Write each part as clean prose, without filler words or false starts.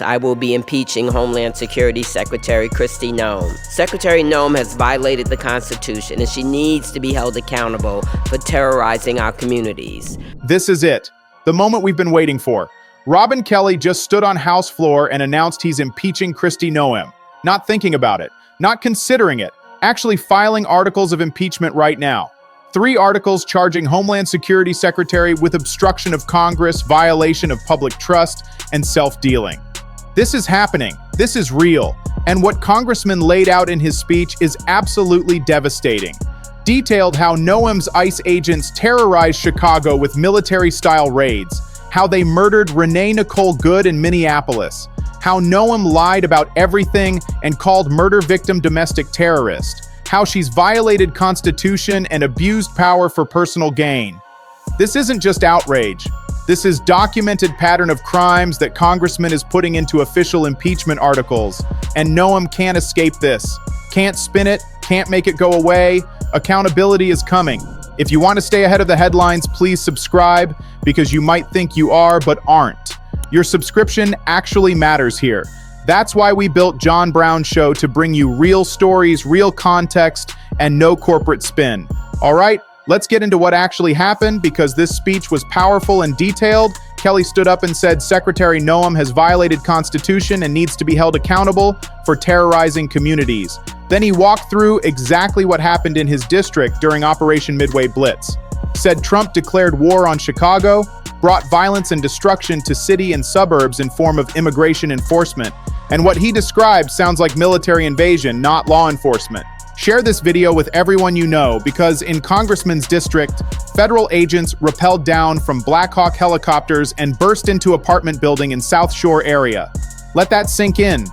I will be impeaching Homeland Security Secretary Kristi Noem. Secretary Noem has violated the Constitution, and she needs to be held accountable for terrorizing our communities. This is it, the moment we've been waiting for. Robin Kelly just stood on House floor and announced he's impeaching Kristi Noem. Not thinking about it, not considering it, actually filing articles of impeachment right now. 3 articles charging Homeland Security Secretary with obstruction of Congress, violation of public trust, and self-dealing. This is happening. This is real. And what Congressman laid out in his speech is absolutely devastating. Detailed how Noem's ICE agents terrorized Chicago with military-style raids, how they murdered Renee Good in Minneapolis, how Noem lied about everything and called murder victim domestic terrorist, how she's violated Constitution and abused power for personal gain. This isn't just outrage. This is documented pattern of crimes that Congressman is putting into official impeachment articles, and Noem can't escape this. Can't spin it, can't make it go away. Accountability is coming. If you want to stay ahead of the headlines, please subscribe, because you might think you are, but aren't. Your subscription actually matters here. That's why we built John Brown Show, to bring you real stories, real context, and no corporate spin. All right? Let's get into what actually happened, because this speech was powerful and detailed. Kelly stood up and said Secretary Noem has violated Constitution and needs to be held accountable for terrorizing communities. Then he walked through exactly what happened in his district during Operation Midway Blitz. Said Trump declared war on Chicago, brought violence and destruction to city and suburbs in form of immigration enforcement. And what he described sounds like military invasion, not law enforcement. Share this video with everyone you know, because in Congressman's district, federal agents rappelled down from Black Hawk helicopters and burst into apartment building in South Shore area. Let that sink in.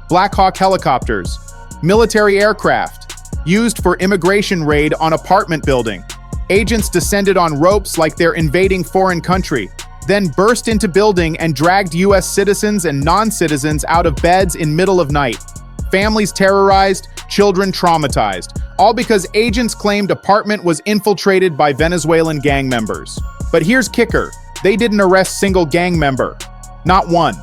Black Hawk helicopters, military aircraft, used for immigration raid on apartment building. Agents descended on ropes like they're invading foreign country, then burst into building and dragged U.S. citizens and non-citizens out of beds in middle of night. Families terrorized, children traumatized, all because agents claimed apartment was infiltrated by Venezuelan gang members. But here's kicker, they didn't arrest single gang member, not one.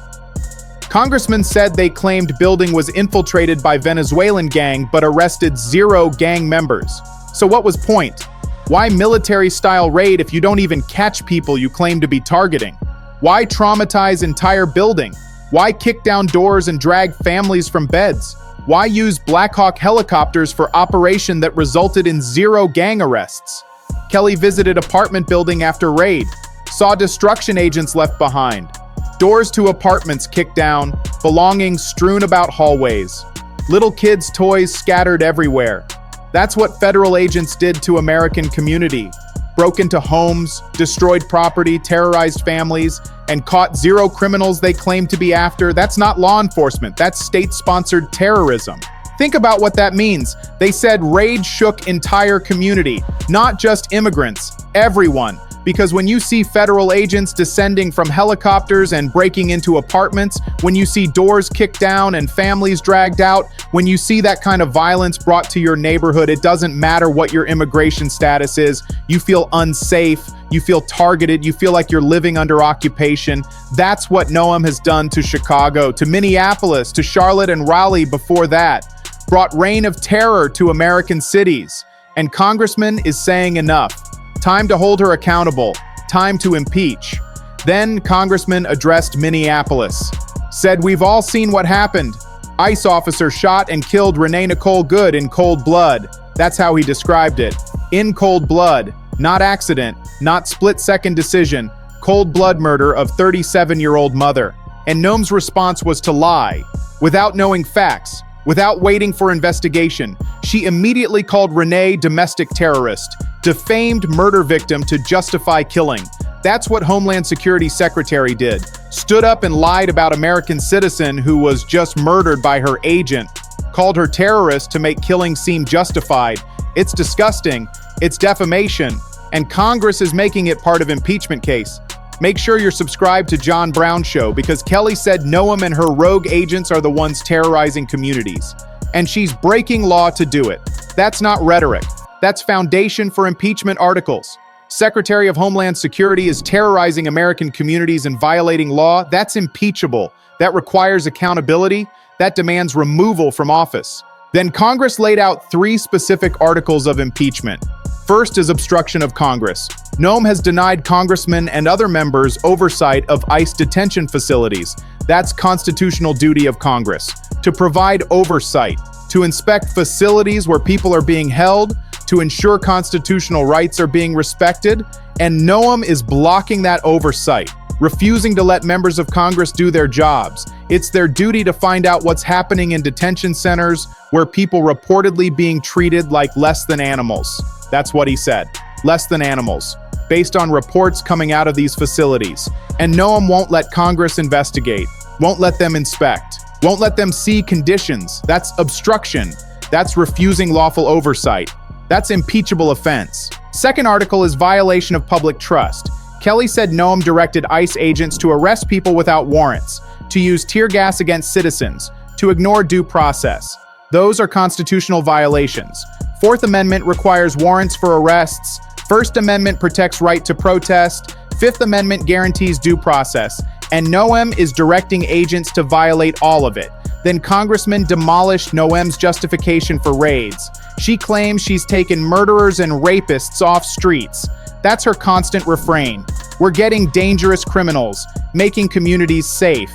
Congressman said they claimed building was infiltrated by Venezuelan gang but arrested 0 gang members. So what was point? Why military-style raid if you don't even catch people you claim to be targeting? Why traumatize entire building? Why kick down doors and drag families from beds? Why use Black Hawk helicopters for operation that resulted in 0 gang arrests? Kelly visited apartment building after raid, saw destruction agents left behind, doors to apartments kicked down, belongings strewn about hallways, little kids' toys scattered everywhere. That's what federal agents did to American community. Broke into homes, destroyed property, terrorized families, and caught 0 criminals they claimed to be after. That's not law enforcement, that's state-sponsored terrorism. Think about what that means. They said raid shook entire community, not just immigrants, everyone. Because when you see federal agents descending from helicopters and breaking into apartments, when you see doors kicked down and families dragged out, when you see that kind of violence brought to your neighborhood, it doesn't matter what your immigration status is. You feel unsafe, you feel targeted, you feel like you're living under occupation. That's what Noem has done to Chicago, to Minneapolis, to Charlotte and Raleigh before that. Brought reign of terror to American cities. And Congressman is saying enough. Time to hold her accountable. Time to impeach. Then Congressman addressed Minneapolis. Said we've all seen what happened. ICE officer shot and killed Renee Good in cold blood. That's how he described it. In cold blood. Not accident. Not split-second decision. Cold blood murder of 37-year-old mother. And Noem's response was to lie. Without knowing facts. Without waiting for investigation. She immediately called Renee domestic terrorist. Defamed murder victim to justify killing. That's what Homeland Security Secretary did. Stood up and lied about American citizen who was just murdered by her agent. Called her terrorist to make killing seem justified. It's disgusting. It's defamation. And Congress is making it part of impeachment case. Make sure you're subscribed to John Brown Show, because Kelly said Noem and her rogue agents are the ones terrorizing communities. And she's breaking law to do it. That's not rhetoric. That's foundation for impeachment articles. Secretary of Homeland Security is terrorizing American communities and violating law. That's impeachable. that requires accountability, that demands removal from office. Then Congress laid out 3 specific articles of impeachment. First is obstruction of Congress. Noem has denied congressmen and other members oversight of ICE detention facilities. That's constitutional duty of Congress, to provide oversight, to inspect facilities where people are being held, to ensure constitutional rights are being respected, and Noem is blocking that oversight, refusing to let members of Congress do their jobs. It's their duty to find out what's happening in detention centers where people reportedly being treated like less than animals. That's what he said, less than animals, based on reports coming out of these facilities. And Noem won't let Congress investigate, won't let them inspect, won't let them see conditions. That's obstruction. That's refusing lawful oversight. That's impeachable offense. Second article is violation of public trust. Kelly said Noem directed ICE agents to arrest people without warrants, to use tear gas against citizens, to ignore due process. Those are constitutional violations. Fourth Amendment requires warrants for arrests. First Amendment protects right to protest. Fifth Amendment guarantees due process. And Noem is directing agents to violate all of it. Then Congressman demolished Noem's justification for raids. She claims she's taken murderers and rapists off streets. That's her constant refrain. We're getting dangerous criminals, making communities safe.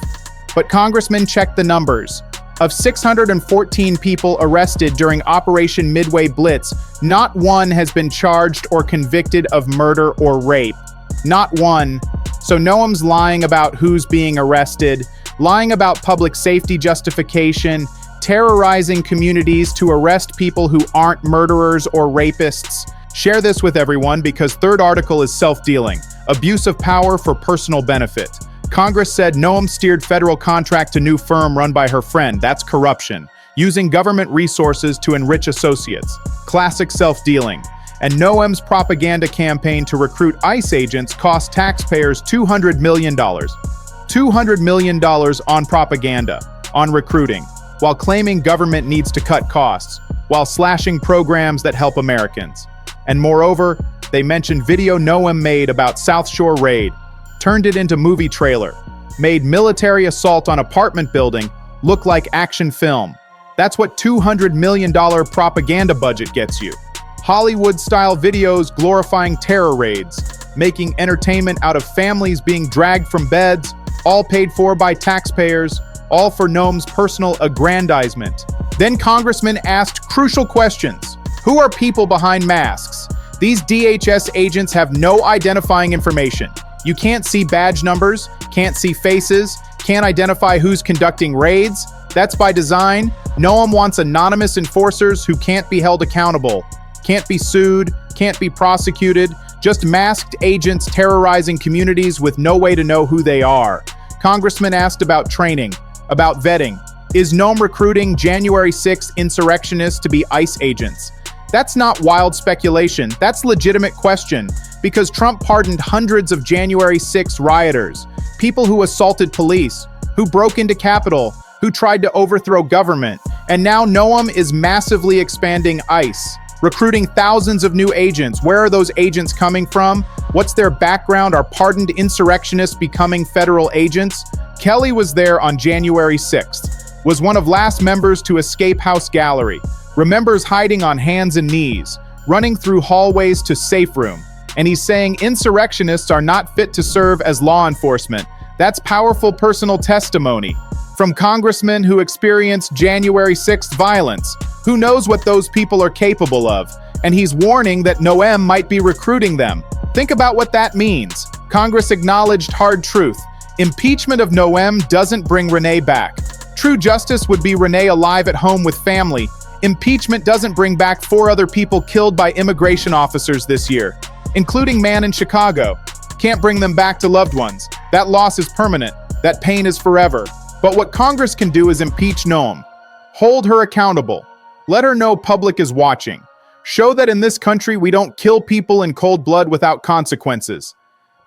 But Congressman checked the numbers. Of 614 people arrested during Operation Midway Blitz, not one has been charged or convicted of murder or rape. Not one. So Noem's lying about who's being arrested, lying about public safety justification, terrorizing communities to arrest people who aren't murderers or rapists. Share this with everyone because third article is self-dealing, abuse of power for personal benefit. Congress said Noem steered federal contract to new firm run by her friend. That's corruption. Using government resources to enrich associates. Classic self-dealing. And Noem's propaganda campaign to recruit ICE agents cost taxpayers $200 million. $200 million on propaganda, on recruiting, while claiming government needs to cut costs, while slashing programs that help Americans. And moreover, they mentioned video Noem made about South Shore raid, turned it into movie trailer, made military assault on apartment building look like action film. That's what $200 million propaganda budget gets you. Hollywood-style videos glorifying terror raids, making entertainment out of families being dragged from beds, all paid for by taxpayers, all for Noem's personal aggrandizement. Then Congressman asked crucial questions. Who are people behind masks? These DHS agents have no identifying information. You can't see badge numbers, can't see faces, can't identify who's conducting raids. That's by design. Noem wants anonymous enforcers who can't be held accountable, can't be sued, can't be prosecuted, just masked agents terrorizing communities with no way to know who they are. Congressman asked about training, about vetting. Is Noem recruiting January 6th insurrectionists to be ICE agents? That's not wild speculation, that's legitimate question, because Trump pardoned hundreds of January 6 rioters, people who assaulted police, who broke into Capitol, who tried to overthrow government, and now Noem is massively expanding ICE, recruiting thousands of new agents. Where are those agents coming from? What's their background? Are pardoned insurrectionists becoming federal agents? Kelly was there on January 6th, was one of last members to escape House Gallery, remembers hiding on hands and knees, running through hallways to safe room, and he's saying insurrectionists are not fit to serve as law enforcement. That's powerful personal testimony from congressmen who experienced January 6th violence. Who knows what those people are capable of? And he's warning that Noem might be recruiting them. Think about what that means. Congress acknowledged hard truth. Impeachment of Noem doesn't bring Renee back. True justice would be Renee alive at home with family. Impeachment doesn't bring back 4 other people killed by immigration officers this year, including man in Chicago. Can't bring them back to loved ones. That loss is permanent. That pain is forever. But what Congress can do is impeach Noem. Hold her accountable. Let her know public is watching. Show that in this country we don't kill people in cold blood without consequences.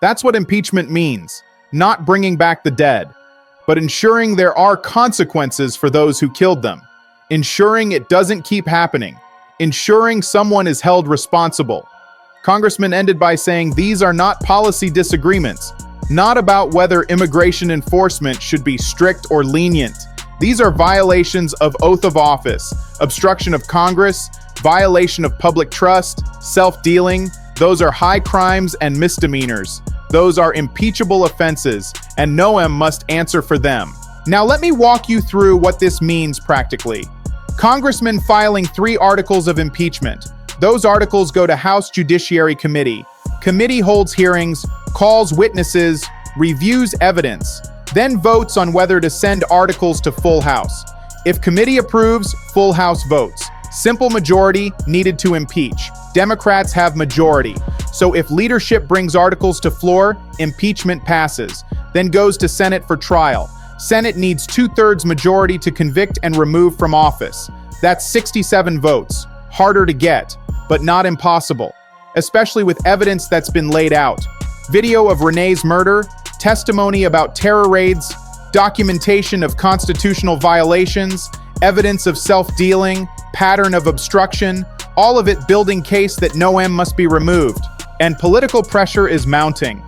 That's what impeachment means. Not bringing back the dead, but ensuring there are consequences for those who killed them. Ensuring it doesn't keep happening. Ensuring someone is held responsible. Congressman ended by saying these are not policy disagreements. not about whether immigration enforcement should be strict or lenient. These are violations of oath of office, obstruction of Congress, violation of public trust, self-dealing. Those are high crimes and misdemeanors. Those are impeachable offenses, and Noem must answer for them. Now let me walk you through what this means practically. Congressmen filing 3 articles of impeachment. Those articles go to House Judiciary Committee. Committee holds hearings, calls witnesses, reviews evidence, then votes on whether to send articles to full House. If committee approves, full House votes. Simple majority needed to impeach. Democrats have majority. So if leadership brings articles to floor, impeachment passes, then goes to Senate for trial. Senate needs 2/3 majority to convict and remove from office. That's 67 votes. Harder to get, but not impossible, especially with evidence that's been laid out. Video of Renee's murder, testimony about terror raids, documentation of constitutional violations, evidence of self-dealing, pattern of obstruction, all of it building case that Noem must be removed. And political pressure is mounting.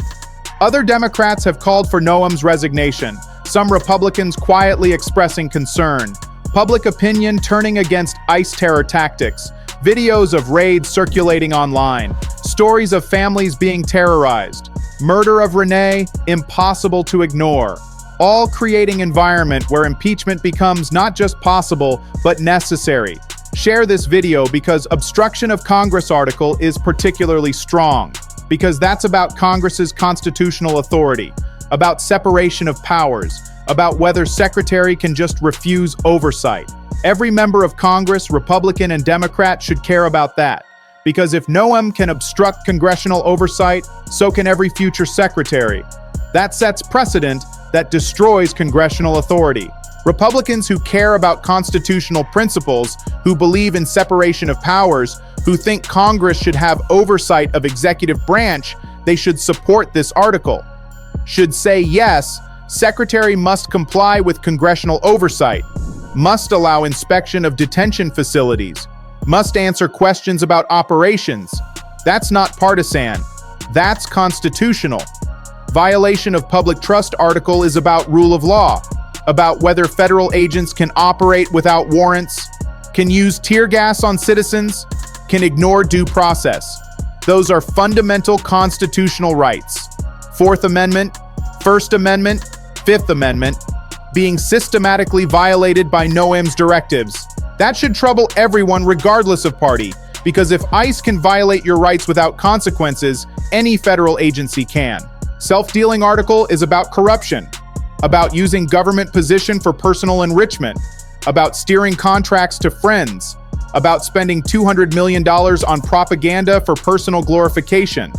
Other Democrats have called for Noem's resignation, some Republicans quietly expressing concern. Public opinion turning against ICE terror tactics, videos of raids circulating online, stories of families being terrorized, murder of Renee, impossible to ignore, all creating environment where impeachment becomes not just possible, but necessary. Share this video because obstruction of Congress article is particularly strong, because that's about Congress's constitutional authority, about separation of powers, about whether secretary can just refuse oversight. Every member of Congress, Republican and Democrat, should care about that. Because if Noem can obstruct congressional oversight, so can every future secretary. That sets precedent that destroys congressional authority. Republicans who care about constitutional principles, who believe in separation of powers, who think Congress should have oversight of executive branch, they should support this article. Should say yes, Secretary must comply with congressional oversight, must allow inspection of detention facilities, must answer questions about operations. That's not partisan. That's constitutional. Violation of public trust article is about rule of law, about whether federal agents can operate without warrants, can use tear gas on citizens, can ignore due process. Those are fundamental constitutional rights. Fourth Amendment, First Amendment, Fifth Amendment, being systematically violated by Noem's directives. That should trouble everyone regardless of party, because if ICE can violate your rights without consequences, any federal agency can. Self-dealing article is about corruption, about using government position for personal enrichment, about steering contracts to friends, about spending $200 million on propaganda for personal glorification.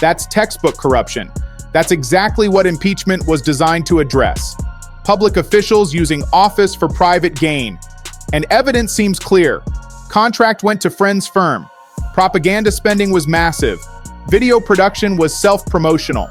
That's textbook corruption. That's exactly what impeachment was designed to address. Public officials using office for private gain. And evidence seems clear. Contract went to friend's firm. Propaganda spending was massive. Video production was self-promotional.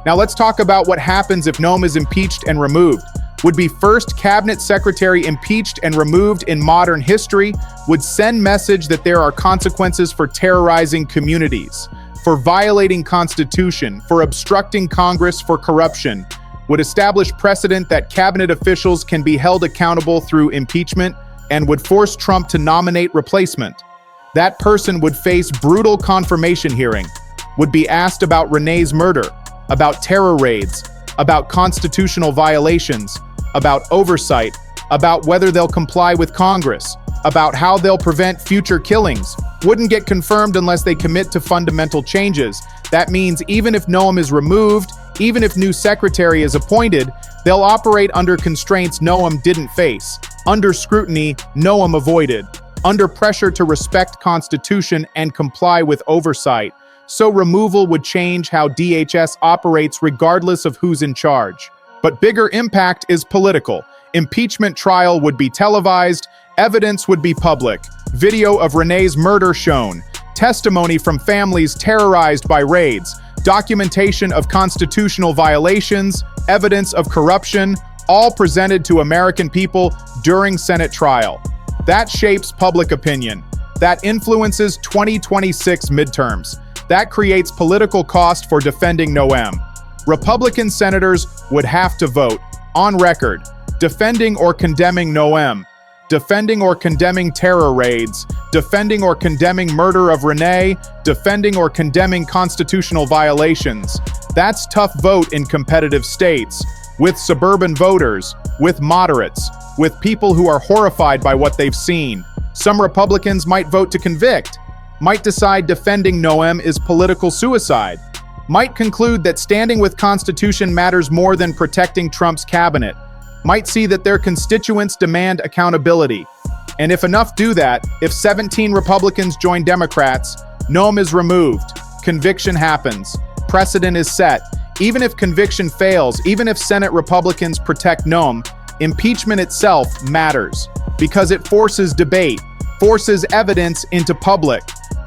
Now let's talk about what happens if Noem is impeached and removed. Would be first cabinet secretary impeached and removed in modern history, would send message that there are consequences for terrorizing communities, for violating Constitution, for obstructing Congress, for corruption, would establish precedent that cabinet officials can be held accountable through impeachment, and would force Trump to nominate replacement. That person would face brutal confirmation hearing, would be asked about Renee's murder, about terror raids, about constitutional violations, about oversight, about whether they'll comply with Congress, about how they'll prevent future killings. Wouldn't get confirmed unless they commit to fundamental changes. That means even if Noem is removed, even if new secretary is appointed, they'll operate under constraints Noem didn't face, under scrutiny Noem avoided, under pressure to respect Constitution and comply with oversight. So removal would change how DHS operates regardless of who's in charge. But bigger impact is political. Impeachment trial would be televised, evidence would be public, video of Renee's murder shown, testimony from families terrorized by raids, documentation of constitutional violations, evidence of corruption, all presented to American people during Senate trial. That shapes public opinion. That influences 2026 midterms. That creates political cost for defending Noem. Republican senators would have to vote, on record, defending or condemning Noem, defending or condemning terror raids, defending or condemning murder of Renee, defending or condemning constitutional violations. That's tough vote in competitive states, with suburban voters, with moderates, with people who are horrified by what they've seen. Some Republicans might vote to convict, might decide defending Noem is political suicide, might conclude that standing with Constitution matters more than protecting Trump's cabinet, might see that their constituents demand accountability. And if enough do that, if 17 Republicans join Democrats, Noem is removed, conviction happens, precedent is set. Even if conviction fails, even if Senate Republicans protect Noem, impeachment itself matters because it forces debate, forces evidence into public,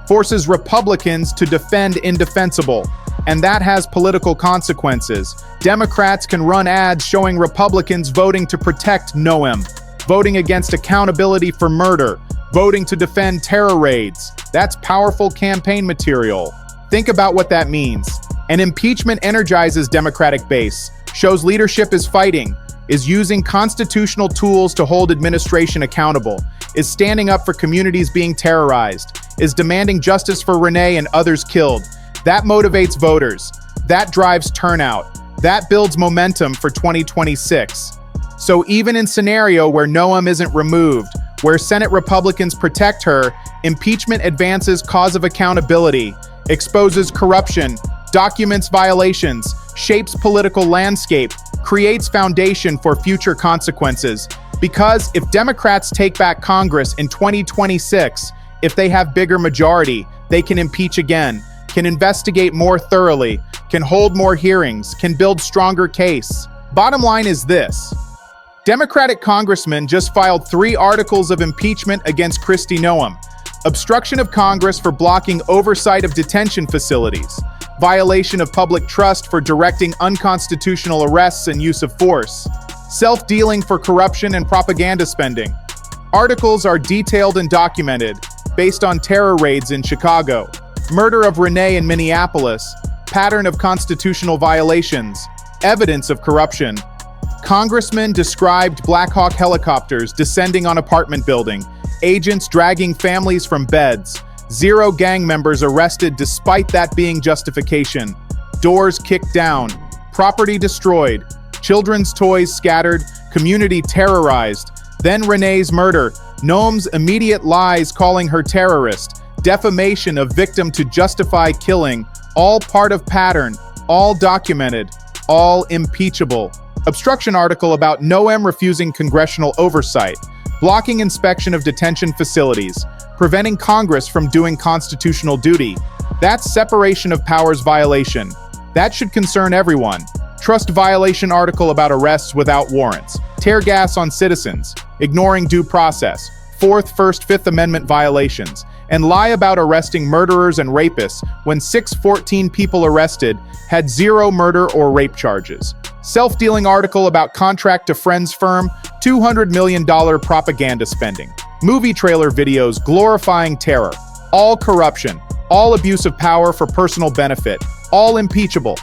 forces Republicans to defend indefensible. And that has political consequences. Democrats can run ads showing Republicans voting to protect Noem, voting against accountability for murder, voting to defend terror raids. That's powerful campaign material. Think about what that means. An impeachment energizes Democratic base, shows leadership is fighting, is using constitutional tools to hold administration accountable, is standing up for communities being terrorized, is demanding justice for Renee and others killed. That motivates voters. That drives turnout. That builds momentum for 2026. So even in scenario where Noem isn't removed, where Senate Republicans protect her, impeachment advances cause of accountability, exposes corruption, documents violations, shapes political landscape, creates foundation for future consequences. Because if Democrats take back Congress in 2026, if they have bigger majority, they can impeach again, can investigate more thoroughly, can hold more hearings, can build stronger case. Bottom line is this. Democratic congressmen just filed 3 articles of impeachment against Kristi Noem. Obstruction of Congress for blocking oversight of detention facilities, violation of public trust for directing unconstitutional arrests and use of force, self-dealing for corruption and propaganda spending. Articles are detailed and documented, based on terror raids in Chicago, murder of Renee in Minneapolis, pattern of constitutional violations, evidence of corruption. Congressmen described Black Hawk helicopters descending on apartment building, agents dragging families from beds, 0 gang members arrested despite that being justification, doors kicked down, property destroyed, children's toys scattered, community terrorized, then Renee's murder, Noem's immediate lies calling her terrorist, defamation of victim to justify killing, all part of pattern, all documented, all impeachable. Obstruction article about Noem refusing congressional oversight, blocking inspection of detention facilities, preventing Congress from doing constitutional duty. That's separation of powers violation. That should concern everyone. Trust violation article about arrests without warrants, tear gas on citizens, ignoring due process, 4th, 1st, 5th Amendment violations, and lie about arresting murderers and rapists when 614 people arrested had 0 murder or rape charges. Self-dealing article about contract to friends firm, $200 million propaganda spending. Movie trailer videos glorifying terror. All corruption. All abuse of power for personal benefit. All impeachable.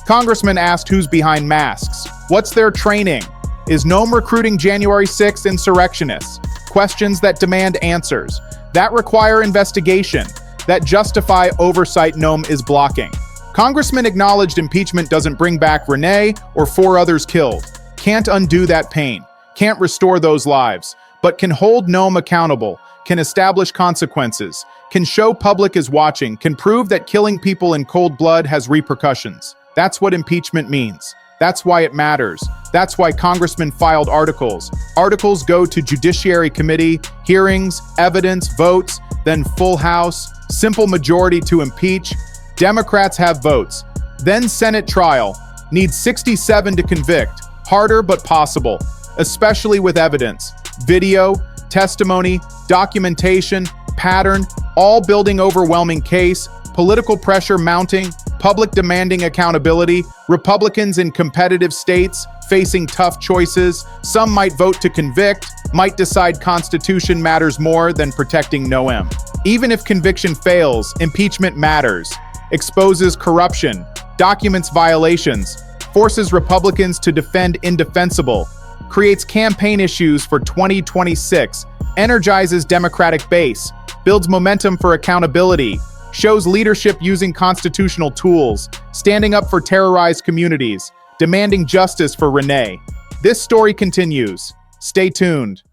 Congressman asked who's behind masks. What's their training? Is Noem recruiting January 6th insurrectionists? Questions that demand answers, that require investigation, that justify oversight Noem is blocking. Congressman acknowledged impeachment doesn't bring back Renee or 4 others killed. Can't undo that pain, can't restore those lives, but can hold Noem accountable, can establish consequences, can show public is watching, can prove that killing people in cold blood has repercussions. That's what impeachment means. That's why it matters. That's why congressmen filed articles. Articles go to Judiciary Committee, hearings, evidence, votes, then full House, simple majority to impeach. Democrats have votes. Then Senate trial. Needs 67 to convict. Harder but possible, especially with evidence. Video, testimony, documentation, pattern, all building overwhelming case, political pressure mounting, public demanding accountability, Republicans in competitive states facing tough choices. Some might vote to convict, might decide Constitution matters more than protecting Noem. Even if conviction fails, impeachment matters, exposes corruption, documents violations, forces Republicans to defend indefensible, creates campaign issues for 2026, energizes Democratic base, builds momentum for accountability, shows leadership using constitutional tools, standing up for terrorized communities, demanding justice for Renee. This story continues. Stay tuned.